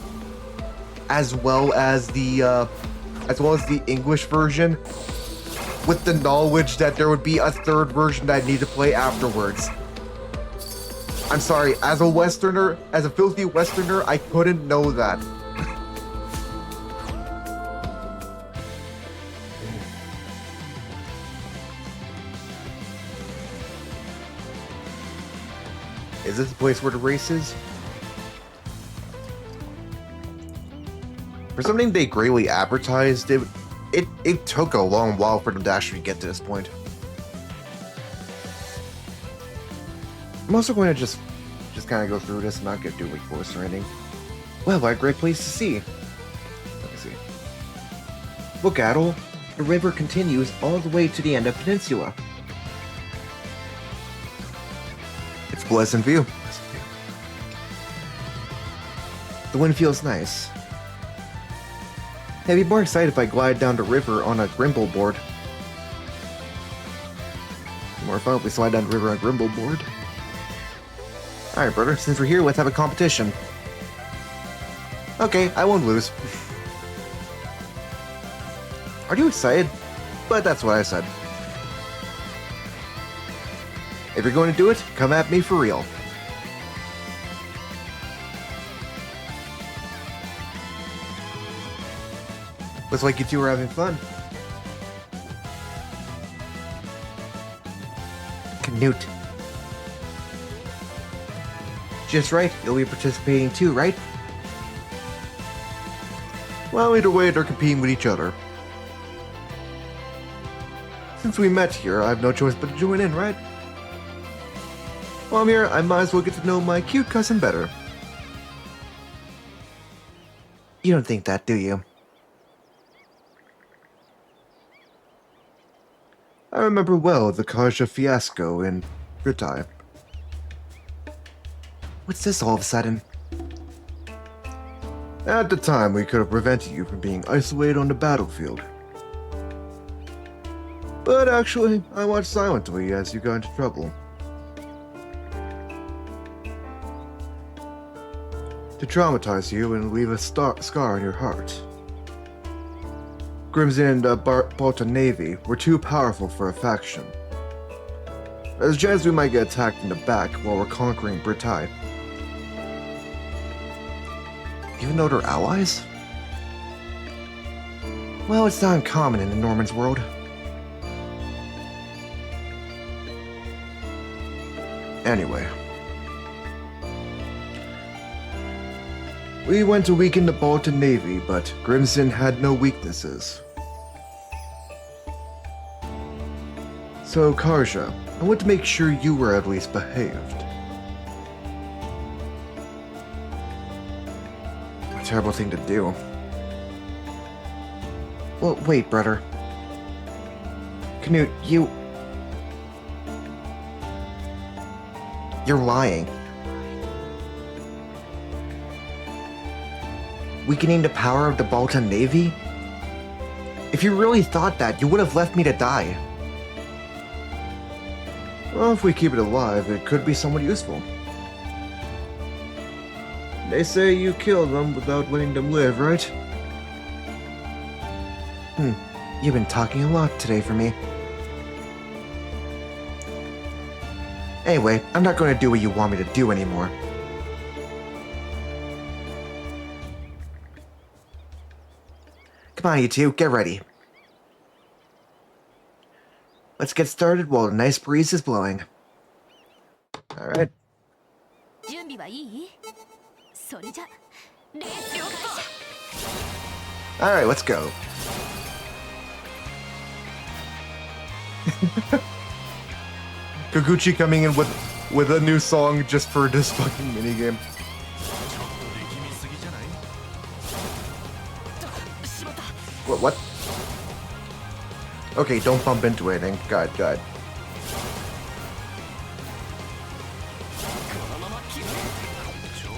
as well as the English version with the knowledge that there would be a third version that I need to play afterwards. I'm sorry, as a Westerner, as a filthy Westerner, I couldn't know that. Is this the place where the race is? For something they greatly advertised, it took a long while for them to actually get to this point. I'm also going to just kind of go through this and not get too close or anything. Well, what a great place to see. Let me see. Look, Adol. The river continues all the way to the end of the peninsula. It's a pleasant view. The wind feels nice. I'd be more excited if I glide down the river on a Grimble board. More fun if we slide down the river on a Grimble board. Alright, brother, since we're here, let's have a competition. Okay, I won't lose. Are you excited? But that's what I said. If you're going to do it, come at me for real. Looks like you two are having fun. Canute. Just right, you'll be participating too, right? Well, either way, they're competing with each other. Since we met here, I have no choice but to join in, right? While I'm here, I might as well get to know my cute cousin better. You don't think that, do you? I remember well the Karja fiasco in Britai. What's this all of a sudden? At the time, we could have prevented you from being isolated on the battlefield. But actually, I watched silently as you got into trouble. To traumatize you and leave a scar on your heart. Grimson and the Balta Navy were too powerful for a faction. There's a chance we might get attacked in the back while we're conquering Britai. Even though they're allies? Well, it's not uncommon in the Norman's world. Anyway. We went to weaken the Balta Navy, but Grimson had no weaknesses. So, Karja, I want to make sure you were at least behaved. A terrible thing to do. Well, wait, brother. Canute, you're lying. Weakening the power of the Balta Navy? If you really thought that, you would have left me to die. Well, if we keep it alive, it could be somewhat useful. They say you kill them without letting them live, right? You've been talking a lot today for me. Anyway, I'm not going to do what you want me to do anymore. Come on, you two, get ready. Let's get started while the nice breeze is blowing. Alright. Alright, let's go. Koguchi coming in with a new song just for this fucking minigame. What? Okay, don't bump into anything. God.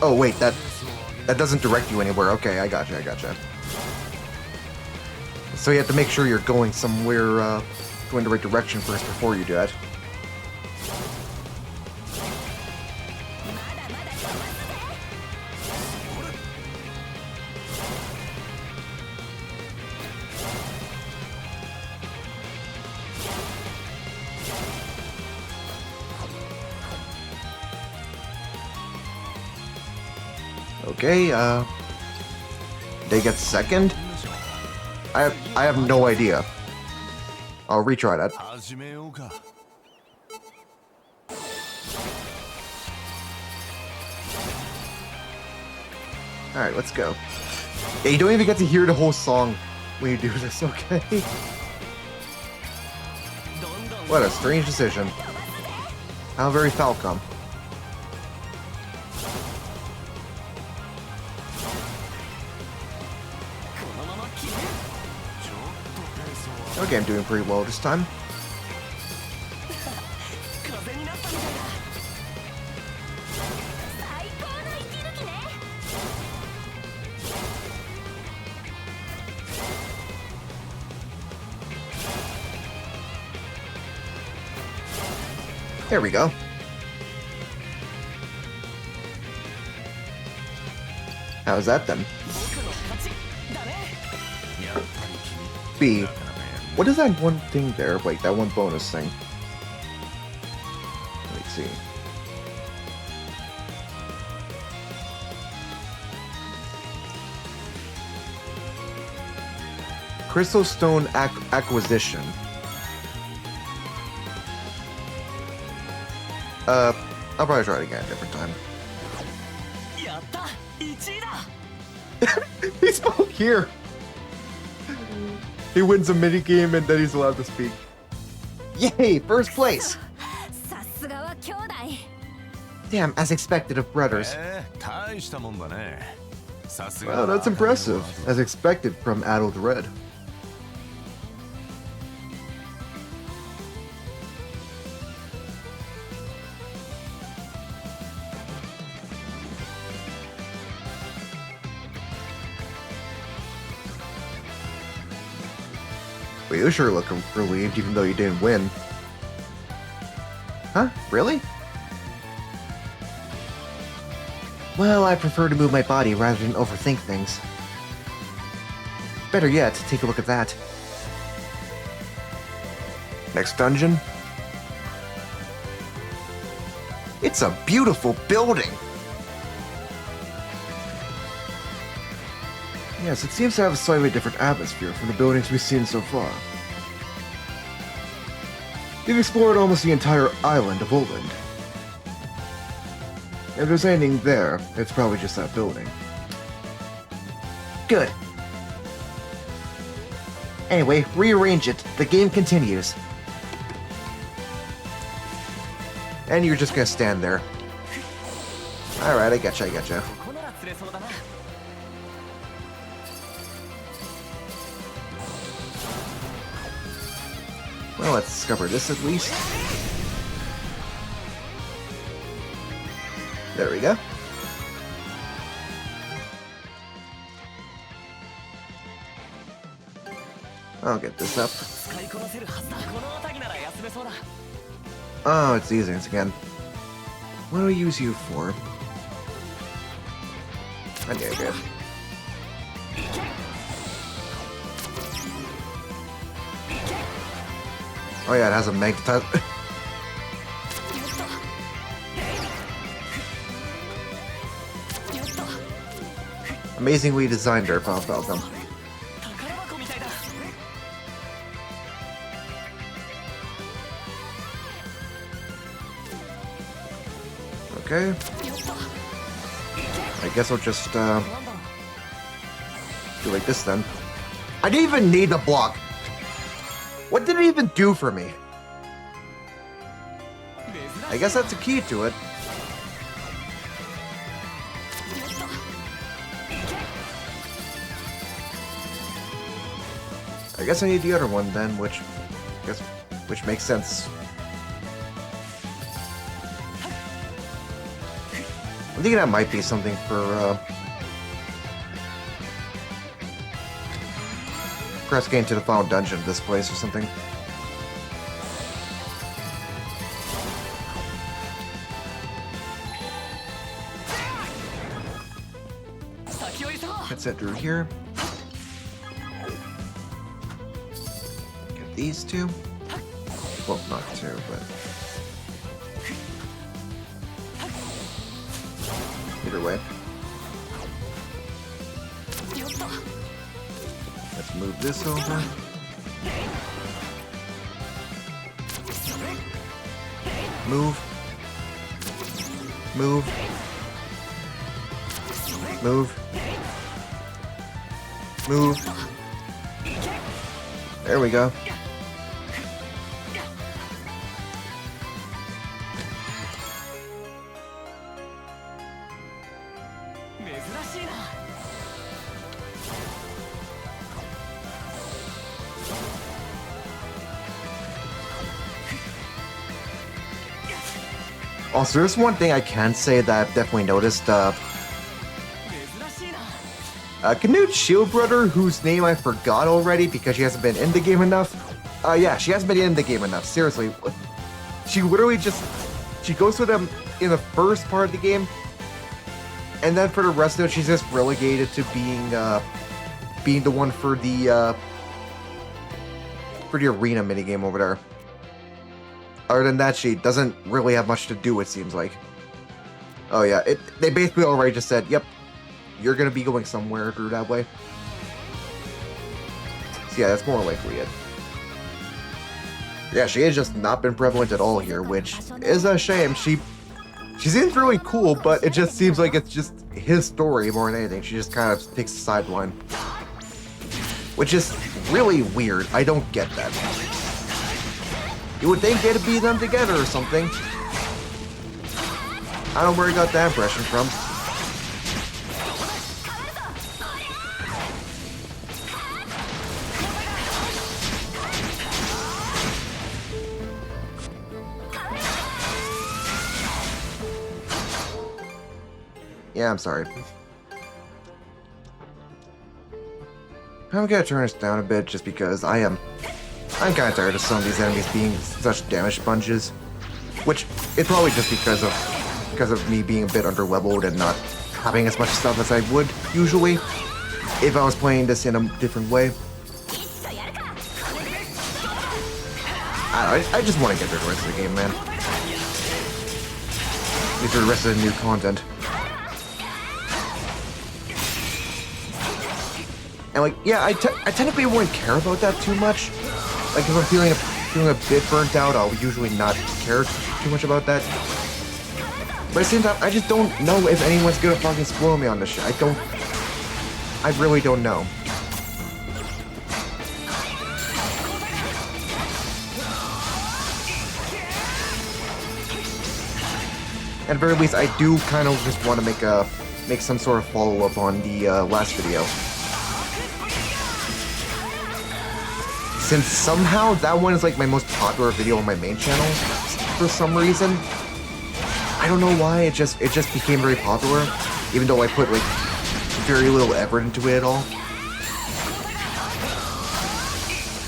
Oh wait, that doesn't direct you anywhere. Okay, I gotcha. So you have to make sure you're going somewhere, going the right direction first before you do that. Okay, they get second? I have no idea. I'll retry that. Alright, let's go. Yeah, you don't even get to hear the whole song when you do this, okay? What a strange decision. How very Falcom. Okay, I'm doing pretty well this time. There we go. How's that then? B. What is that one thing there? Wait, that one bonus thing. Let me see. Crystal Stone Acquisition. I'll probably try it again a different time. He spoke here. He wins a mini game and then he's allowed to speak. Yay, first place. Damn, as expected of brothers. Wow, that's impressive. As expected from Adult Red. Well, you sure look relieved even though you didn't win. Huh? Really? Well, I prefer to move my body rather than overthink things. Better yet, take a look at that. Next dungeon. It's a beautiful building! Yes, it seems to have a slightly different atmosphere from the buildings we've seen so far. You've explored almost the entire island of Oland. If there's anything there, it's probably just that building. Good. Anyway, rearrange it. The game continues. And you're just gonna stand there. Alright, I getcha, I getcha. Well, let's discover this at least. There we go. I'll get this up. Oh, it's these things again. What do I use you for? Okay, good. Oh yeah, it has a magnetize. Amazingly designed there, Falcon. Okay. I guess I'll just do like this then. I didn't even need the block. What did it even do for me? I guess that's a key to it. I guess I need the other one then, which makes sense. I'm thinking that might be something for perhaps getting to the final dungeon of this place or something. Let's set through here. Get these two. Well, not two, but either way. Let's move this over. Move. Move. Move. Move. There we go. Also, there's one thing I can say that I've definitely noticed. Canute's shield brother, whose name I forgot already because she hasn't been in the game enough. Yeah, she hasn't been in the game enough. Seriously, she literally she goes to them in the first part of the game, and then for the rest of it, she's just relegated to being the one for the arena minigame over there. Other than that, she doesn't really have much to do, it seems like. Oh yeah, they basically already just said, yep, you're gonna be going somewhere through that way. So yeah, that's more likely it. Yeah, she has just not been prevalent at all here, which is a shame. She She seems really cool, but it just seems like it's just his story more than anything. She just kind of takes a sideline. Which is really weird. I don't get that. You would think they'd be them together or something. I don't know where he got that impression from. Yeah, I'm sorry. I'm gonna turn this down a bit just because I'm kind of tired of some of these enemies being such damage sponges. Which it's probably just because of me being a bit underleveled and not having as much stuff as I would usually if I was playing this in a different way. I just want to get through the rest of the game, man. Get through the rest of the new content. And like, yeah, I technically wouldn't care about that too much. Like, if I'm feeling a bit burnt out, I'll usually not care too much about that. But at the same time, I just don't know if anyone's gonna fucking spoil me on this shit. I really don't know. At the very least, I do kind of just want to make some sort of follow-up on the last video. Since somehow that one is like my most popular video on my main channel for some reason. I don't know why, it just became very popular, even though I put like very little effort into it at all.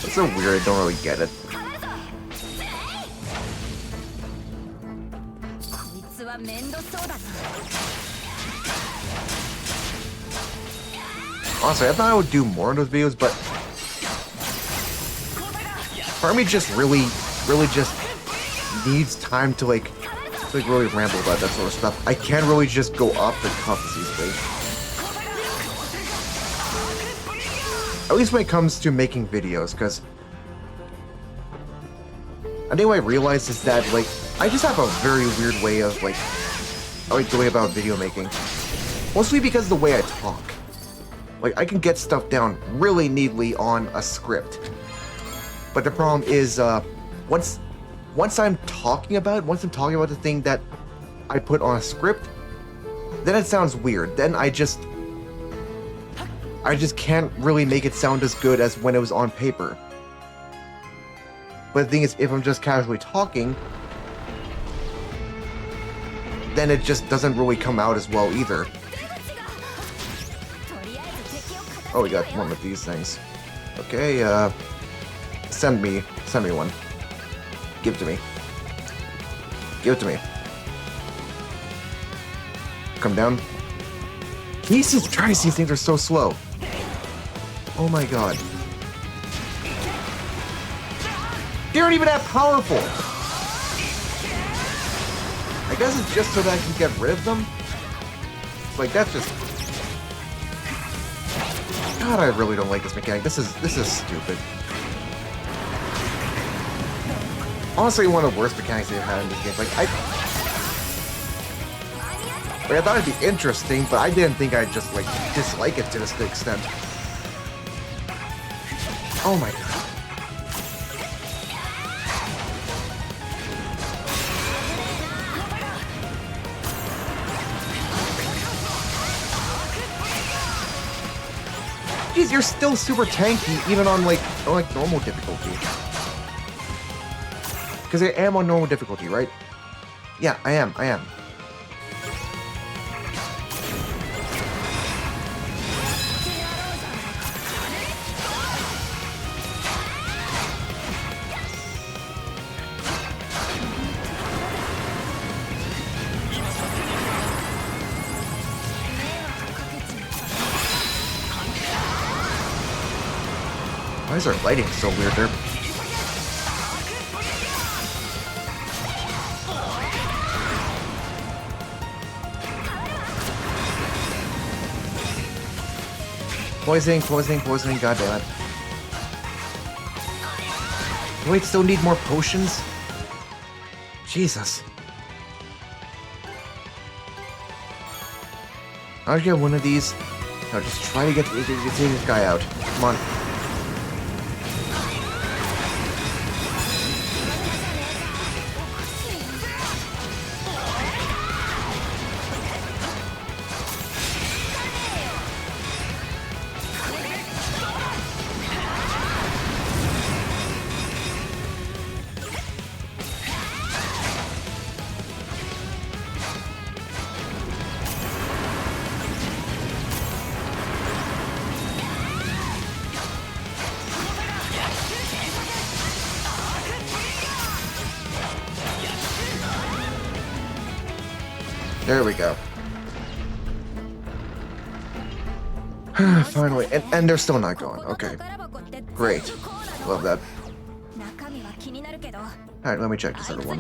It's so weird, I don't really get it. Honestly, I thought I would do more of those videos, but part of me just really just needs time to like really ramble about that sort of stuff. I can't really just go off the cuff as easily. At least when it comes to making videos, because I think what I realized is that like I just have a very weird way of like the way about video making. Mostly because of the way I talk. Like I can get stuff down really neatly on a script. But the problem is, once I'm talking about the thing that I put on a script, then it sounds weird. Then I just can't really make it sound as good as when it was on paper. But the thing is, if I'm just casually talking, then it just doesn't really come out as well either. Oh, we got one with these things. Okay, send me one. Give it to me. Give it to me. Come down. Jesus Christ, these things are so slow. Oh my god. They aren't even that powerful. I guess it's just so that I can get rid of them. It's like, that's just... God, I really don't like this mechanic. This is stupid. Honestly, one of the worst mechanics they've had in this game. Like I thought it'd be interesting, but I didn't think I'd just like dislike it to this extent. Oh my god. Jeez, you're still super tanky, even on like normal difficulty. Because I am on normal difficulty, right? Yeah, I am. Why is our lighting so weird there? Poisoning, god damn it. Do I still need more potions? Jesus. I'll get one of these. I'll just try to get this guy out. Come on. There we go. Finally, and they're still not going. Okay. Great. Love that. Alright, let me check this other one.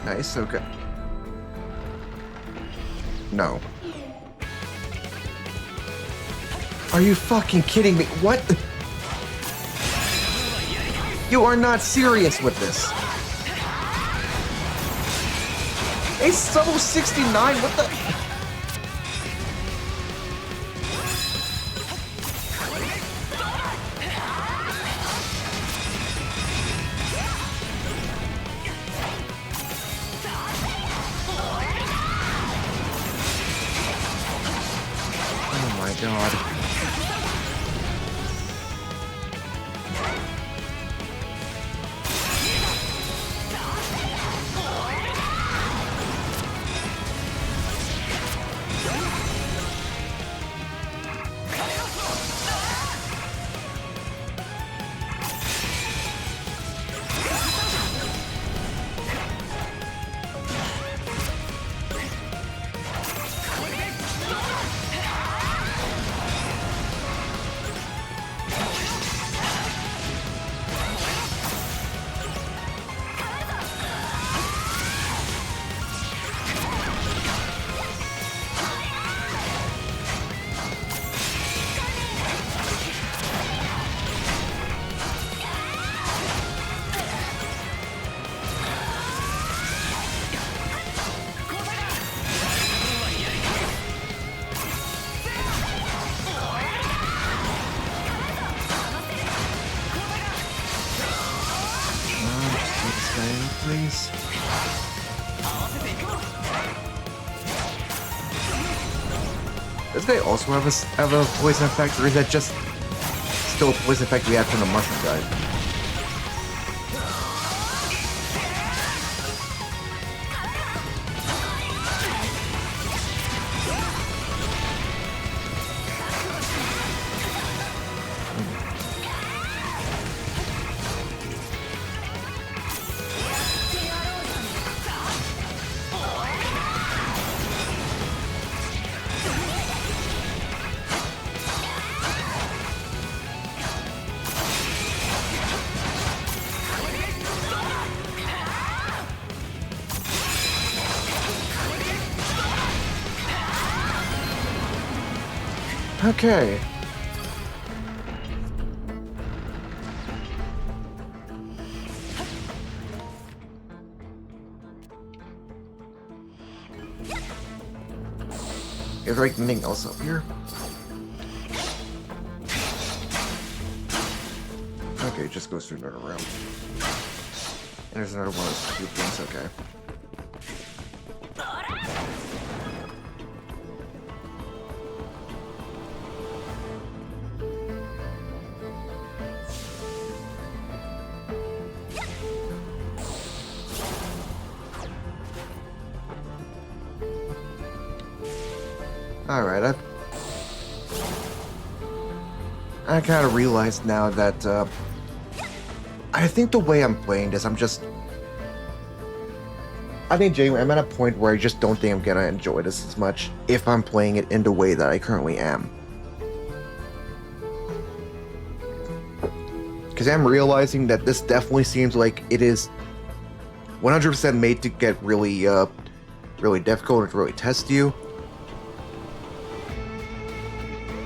Nice, okay. No. Are you fucking kidding me? What? You are not serious with this. It's level 69, what the? Oh my god. Please. Does they also have a poison effect, or is that just still a poison effect we had from the mushroom guy? Okay. Is there anything else up here? Okay, it just goes through another room. And there's another one of those 2 things, okay. Alright, I kind of realized now that, I think the way I'm playing this, I think genuinely, I'm at a point where I just don't think I'm gonna enjoy this as much if I'm playing it in the way that I currently am. Because I'm realizing that this definitely seems like it is 100% made to get really, really difficult and to really test you.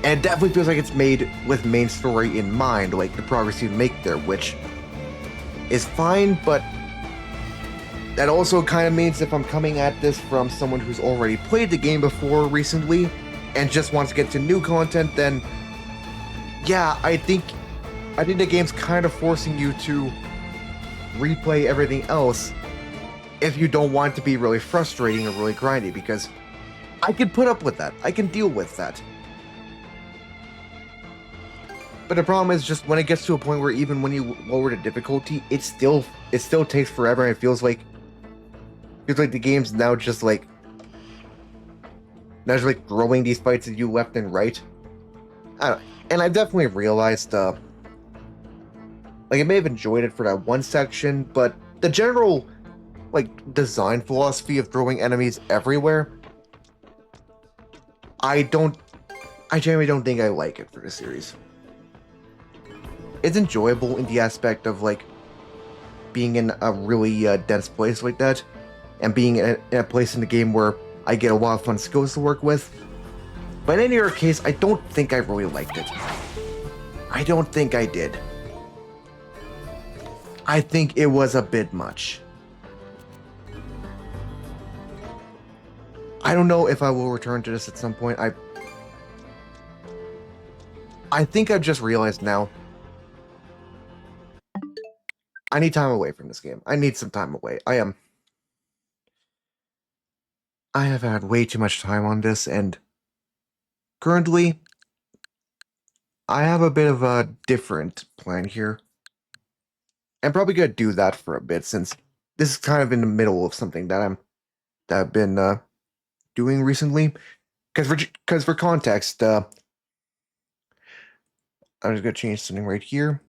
And it definitely feels like it's made with main story in mind, like the progress you make there, which is fine, but that also kind of means if I'm coming at this from someone who's already played the game before recently and just wants to get to new content, then yeah, I think the game's kind of forcing you to replay everything else if you don't want it to be really frustrating or really grindy, because I can put up with that. I can deal with that. But the problem is just when it gets to a point where even when you lower the difficulty, it still takes forever, and it feels like the game's now just like throwing these fights at you left and right. I don't, and I've definitely realized like I may have enjoyed it for that one section, but the general like design philosophy of throwing enemies everywhere, I genuinely don't think I like it for the series. It's enjoyable in the aspect of like being in a really dense place like that, and being in a place in the game where I get a lot of fun skills to work with. But in any other case, I don't think I really liked it. I don't think I did. I think it was a bit much. I don't know if I will return to this at some point. I think I've just realized now I need time away from this game. I need some time away. I have had way too much time on this, and currently I have a bit of a different plan here. I'm probably gonna do that for a bit, since this is kind of in the middle of something that I've been doing recently. Because for context, I'm just gonna change something right here.